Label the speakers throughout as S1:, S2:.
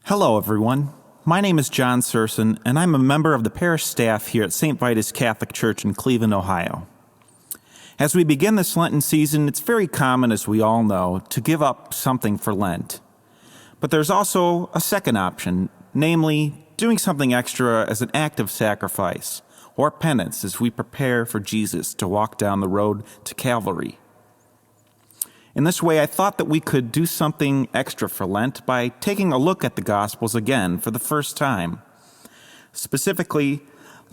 S1: Hello, everyone. My name is John Surson, and I'm a member of the parish staff here at St. Vitus Catholic Church in Cleveland, Ohio. As we begin this Lenten season, it's very common, as we all know, to give up something for Lent. But there's also a second option, namely doing something extra as an act of sacrifice or penance as we prepare for Jesus to walk down the road to Calvary. In this way, I thought that we could do something extra for Lent by taking a look at the Gospels again for the first time. Specifically,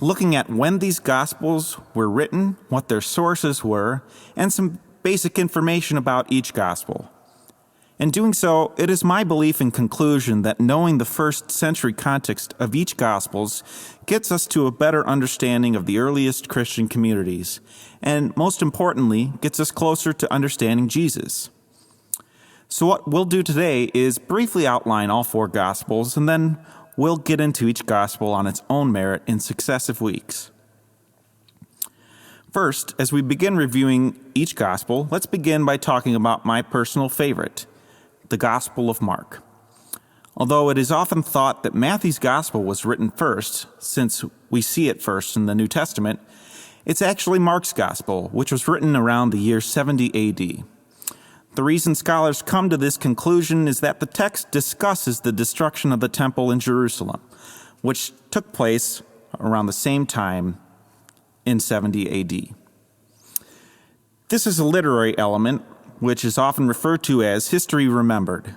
S1: looking at when these Gospels were written, what their sources were, and some basic information about each Gospel. In doing so, it is my belief and conclusion that knowing the first century context of each Gospels gets us to a better understanding of the earliest Christian communities, and most importantly, gets us closer to understanding Jesus. So what we'll do today is briefly outline all four Gospels, and then we'll get into each Gospel on its own merit in successive weeks. First, as we begin reviewing each Gospel, let's begin by talking about my personal favorite, the Gospel of Mark. Although it is often thought that Matthew's Gospel was written first, since we see it first in the New Testament, it's actually Mark's Gospel, which was written around the year 70 AD. The reason scholars come to this conclusion is that the text discusses the destruction of the temple in Jerusalem, which took place around the same time in 70 AD. This is a literary element which is often referred to as history remembered.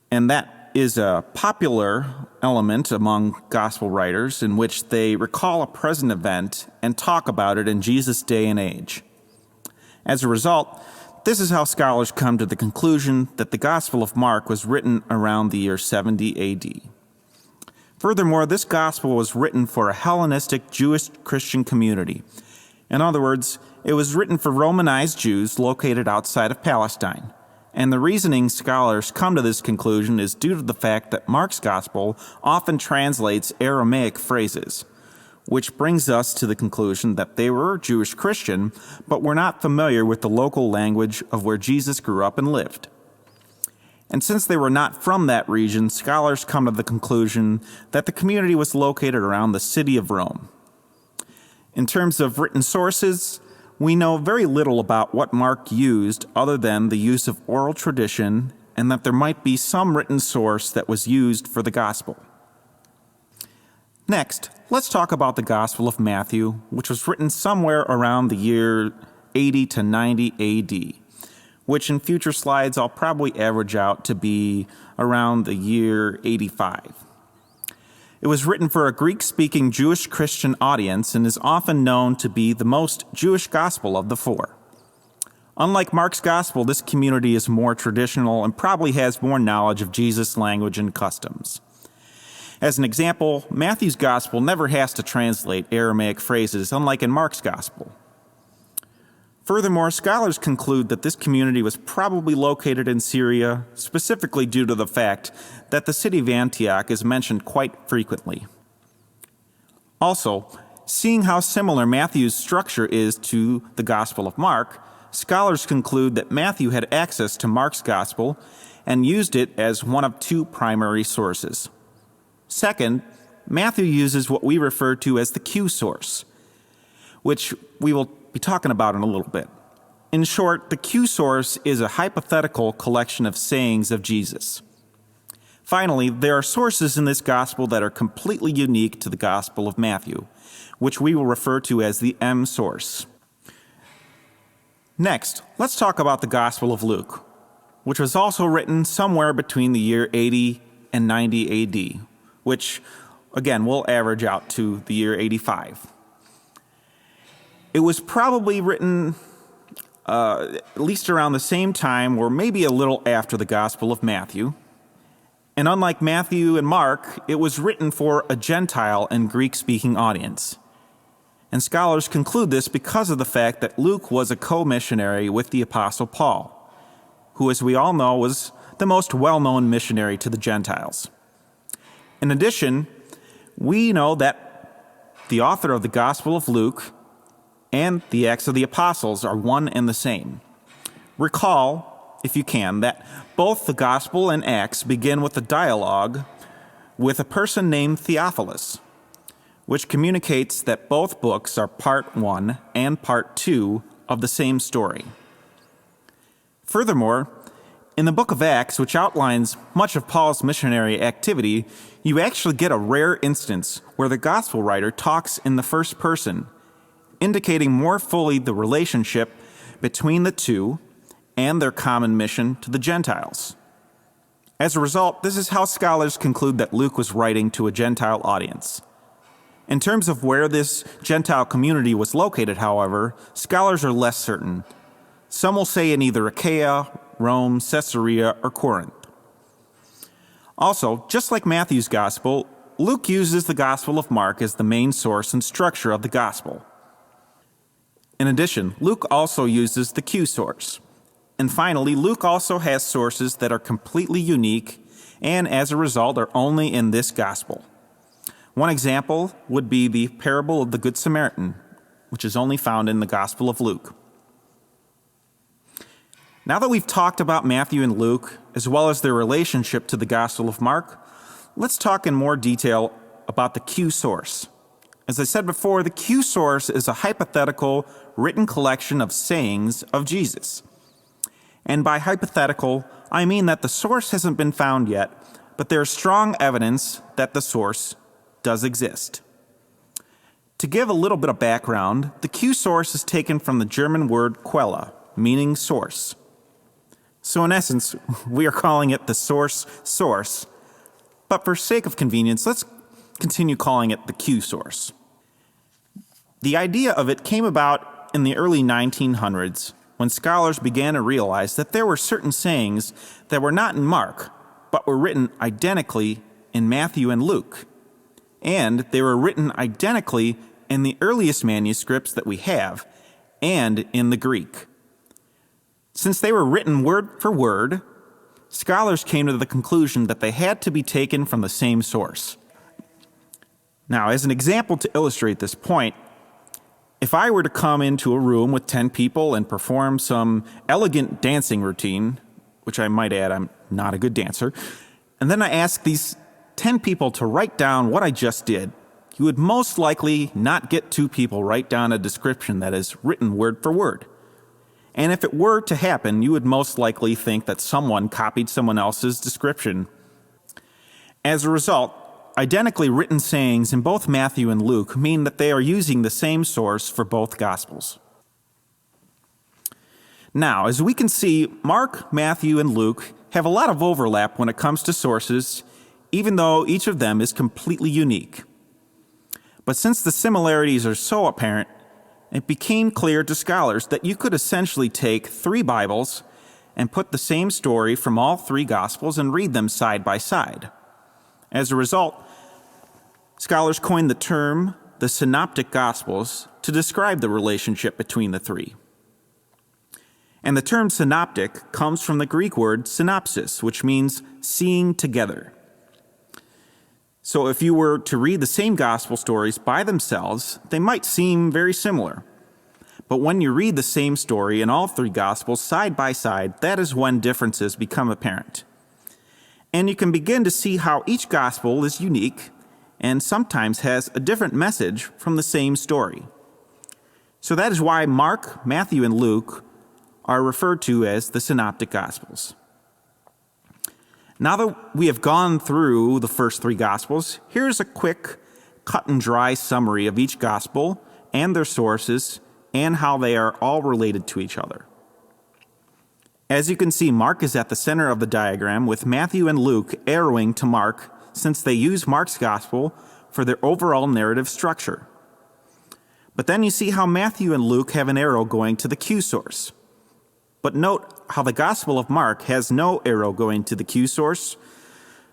S1: And that is a popular element among gospel writers in which they recall a present event and talk about it in Jesus' day and age. As a result, this is how scholars come to the conclusion that the Gospel of Mark was written around the year 70 AD. Furthermore, this gospel was written for a Hellenistic Jewish Christian community. In other words, it was written for Romanized Jews located outside of Palestine. And the reasoning scholars come to this conclusion is due to the fact that Mark's gospel often translates Aramaic phrases, which brings us to the conclusion that they were Jewish Christian, but were not familiar with the local language of where Jesus grew up and lived. And since they were not from that region, scholars come to the conclusion that the community was located around the city of Rome. In terms of written sources, we know very little about what Mark used other than the use of oral tradition and that there might be some written source that was used for the gospel. Next, let's talk about the Gospel of Matthew, which was written somewhere around the year 80 to 90 AD, which in future slides I'll probably average out to be around the year 85. It was written for a Greek-speaking Jewish Christian audience and is often known to be the most Jewish gospel of the four. Unlike Mark's gospel, this community is more traditional and probably has more knowledge of Jesus' language and customs. As an example, Matthew's gospel never has to translate Aramaic phrases, unlike in Mark's gospel. Furthermore, scholars conclude that this community was probably located in Syria, specifically due to the fact that the city of Antioch is mentioned quite frequently. Also, seeing how similar Matthew's structure is to the Gospel of Mark, scholars conclude that Matthew had access to Mark's gospel and used it as one of two primary sources. Second, Matthew uses what we refer to as the Q source, which we will be talking about in a little bit. In short, the Q source is a hypothetical collection of sayings of Jesus. Finally, there are sources in this gospel that are completely unique to the Gospel of Matthew, which we will refer to as the M source. Next, let's talk about the Gospel of Luke, which was also written somewhere between the year 80 and 90 AD, which, again, will average out to the year 85. It was probably written at least around the same time or maybe a little after the Gospel of Matthew. And unlike Matthew and Mark, it was written for a Gentile and Greek-speaking audience. And scholars conclude this because of the fact that Luke was a co-missionary with the Apostle Paul, who, as we all know, was the most well-known missionary to the Gentiles. In addition, we know that the author of the Gospel of Luke and the Acts of the Apostles are one and the same. Recall if you can, that both the Gospel and Acts begin with a dialogue with a person named Theophilus, which communicates that both books are part 1 and part 2 of the same story. Furthermore, in the book of Acts, which outlines much of Paul's missionary activity, you actually get a rare instance where the gospel writer talks in the first person, indicating more fully the relationship between the two and their common mission to the Gentiles. As a result, this is how scholars conclude that Luke was writing to a Gentile audience. In terms of where this Gentile community was located, however, scholars are less certain. Some will say in either Achaia, Rome, Caesarea, or Corinth. Also, just like Matthew's gospel, Luke uses the Gospel of Mark as the main source and structure of the gospel. In addition, Luke also uses the Q source. And finally, Luke also has sources that are completely unique and, as a result, are only in this gospel. One example would be the parable of the Good Samaritan, which is only found in the Gospel of Luke. Now that we've talked about Matthew and Luke, as well as their relationship to the Gospel of Mark, let's talk in more detail about the Q source. As I said before, the Q source is a hypothetical written collection of sayings of Jesus. And by hypothetical, I mean that the source hasn't been found yet, but there's strong evidence that the source does exist. To give a little bit of background, the Q source is taken from the German word Quelle, meaning source. So in essence, we are calling it the source, but for sake of convenience, let's continue calling it the Q source. The idea of it came about in the early 1900s when scholars began to realize that there were certain sayings that were not in Mark, but were written identically in Matthew and Luke. And they were written identically in the earliest manuscripts that we have, and in the Greek. Since they were written word for word, scholars came to the conclusion that they had to be taken from the same source. Now, as an example to illustrate this point, if I were to come into a room with 10 people and perform some elegant dancing routine, which I might add I'm not a good dancer, and then I ask these 10 people to write down what I just did, you would most likely not get 2 people write down a description that is written word for word. And if it were to happen, you would most likely think that someone copied someone else's description. As a result, identically written sayings in both Matthew and Luke mean that they are using the same source for both Gospels. Now, as we can see, Mark, Matthew, and Luke have a lot of overlap when it comes to sources, even though each of them is completely unique. But since the similarities are so apparent, it became clear to scholars that you could essentially take 3 Bibles and put the same story from all 3 Gospels and read them side by side. As a result, scholars coined the term the Synoptic Gospels to describe the relationship between the 3. And the term synoptic comes from the Greek word synopsis, which means seeing together. So if you were to read the same gospel stories by themselves, they might seem very similar. But when you read the same story in all 3 Gospels side by side, that is when differences become apparent. And you can begin to see how each gospel is unique and sometimes has a different message from the same story. So that is why Mark, Matthew, and Luke are referred to as the Synoptic Gospels. Now that we have gone through the first 3 Gospels, here's a quick, cut and dry summary of each gospel and their sources and how they are all related to each other. As you can see, Mark is at the center of the diagram, with Matthew and Luke arrowing to Mark, since they use Mark's gospel for their overall narrative structure. But then you see how Matthew and Luke have an arrow going to the Q source. But note how the Gospel of Mark has no arrow going to the Q source,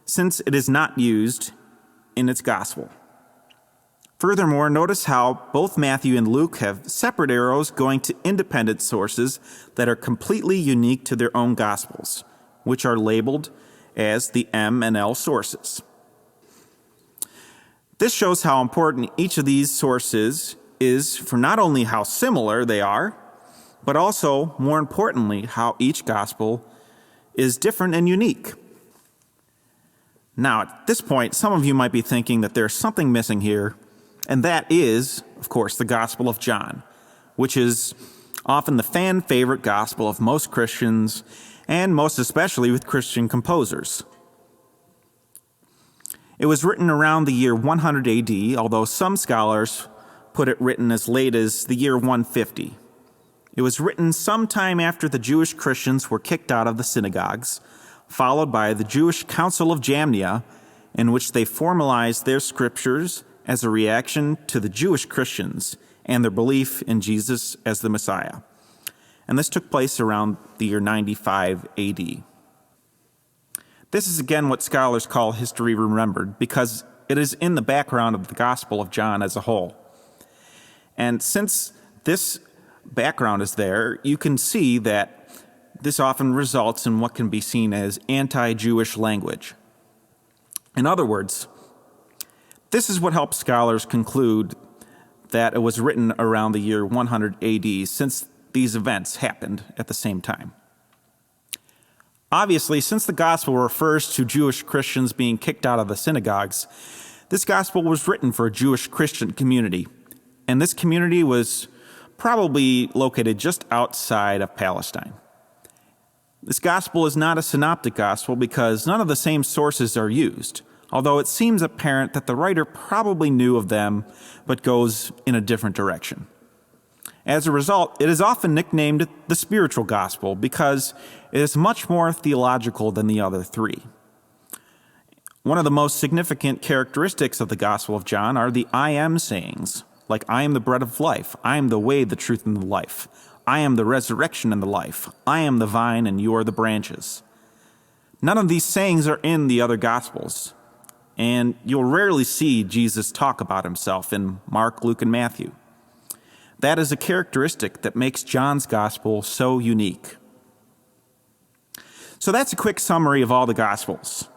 S1: since it is not used in its gospel. Furthermore, notice how both Matthew and Luke have separate arrows going to independent sources that are completely unique to their own gospels, which are labeled as the M and L sources. This shows how important each of these sources is for not only how similar they are, but also, more importantly, how each gospel is different and unique. Now, at this point, some of you might be thinking that there's something missing here, and that is, of course, the Gospel of John, which is often the fan favorite gospel of most Christians, and most especially with Christian composers. It was written around the year 100 AD, although some scholars put it written as late as the year 150. It was written sometime after the Jewish Christians were kicked out of the synagogues, followed by the Jewish Council of Jamnia, in which they formalized their scriptures as a reaction to the Jewish Christians and their belief in Jesus as the Messiah. And this took place around the year 95 AD. This is again what scholars call history remembered, because it is in the background of the Gospel of John as a whole. And since this background is there, you can see that this often results in what can be seen as anti-Jewish language. In other words, this is what helps scholars conclude that it was written around the year 100 AD, since these events happened at the same time. Obviously, since the gospel refers to Jewish Christians being kicked out of the synagogues, this gospel was written for a Jewish Christian community, and this community was probably located just outside of Palestine. This gospel is not a synoptic gospel because none of the same sources are used, although it seems apparent that the writer probably knew of them but goes in a different direction. As a result, it is often nicknamed the spiritual gospel because it is much more theological than the other three. One of the most significant characteristics of the Gospel of John are the I am sayings, like I am the bread of life, I am the way, the truth, and the life, I am the resurrection and the life, I am the vine and you are the branches. None of these sayings are in the other Gospels, and you'll rarely see Jesus talk about himself in Mark, Luke, and Matthew. That is a characteristic that makes John's Gospel so unique. So that's a quick summary of all the Gospels.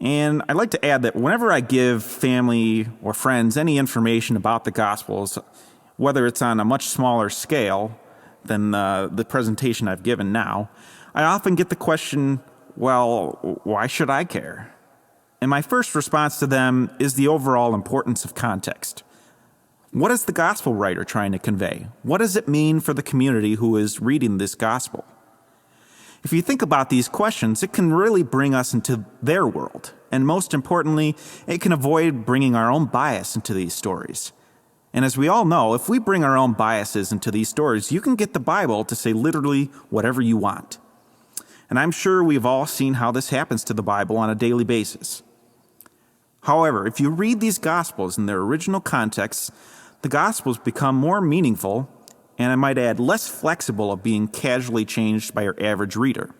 S1: And I'd like to add that whenever I give family or friends any information about the Gospels, whether it's on a much smaller scale than the presentation I've given now, I often get the question, well, why should I care? And my first response to them is the overall importance of context. What is the gospel writer trying to convey? What does it mean for the community who is reading this gospel? If you think about these questions, it can really bring us into their world. And most importantly, it can avoid bringing our own bias into these stories. And as we all know, if we bring our own biases into these stories, you can get the Bible to say literally whatever you want. And I'm sure we've all seen how this happens to the Bible on a daily basis. However, if you read these Gospels in their original contexts, the Gospels become more meaningful, and I might add, less flexible of being casually changed by your average reader.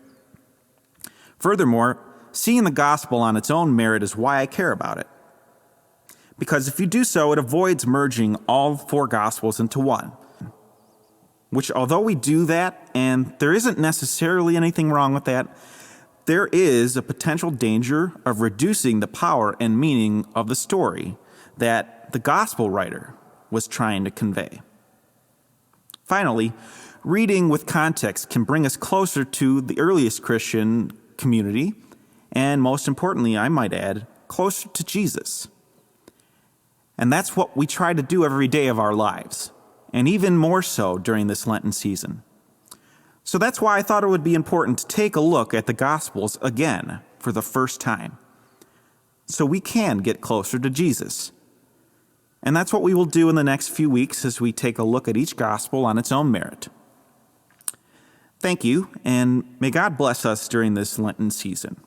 S1: Furthermore, seeing the Gospel on its own merit is why I care about it. Because if you do so, it avoids merging all four Gospels into one. Which, although we do that, and there isn't necessarily anything wrong with that, there is a potential danger of reducing the power and meaning of the story that the Gospel writer was trying to convey. Finally, reading with context can bring us closer to the earliest Christian community, and most importantly, I might add, closer to Jesus. And that's what we try to do every day of our lives, and even more so during this Lenten season. So that's why I thought it would be important to take a look at the Gospels again for the first time, so we can get closer to Jesus. And that's what we will do in the next few weeks as we take a look at each gospel on its own merit. Thank you, and may God bless us during this Lenten season.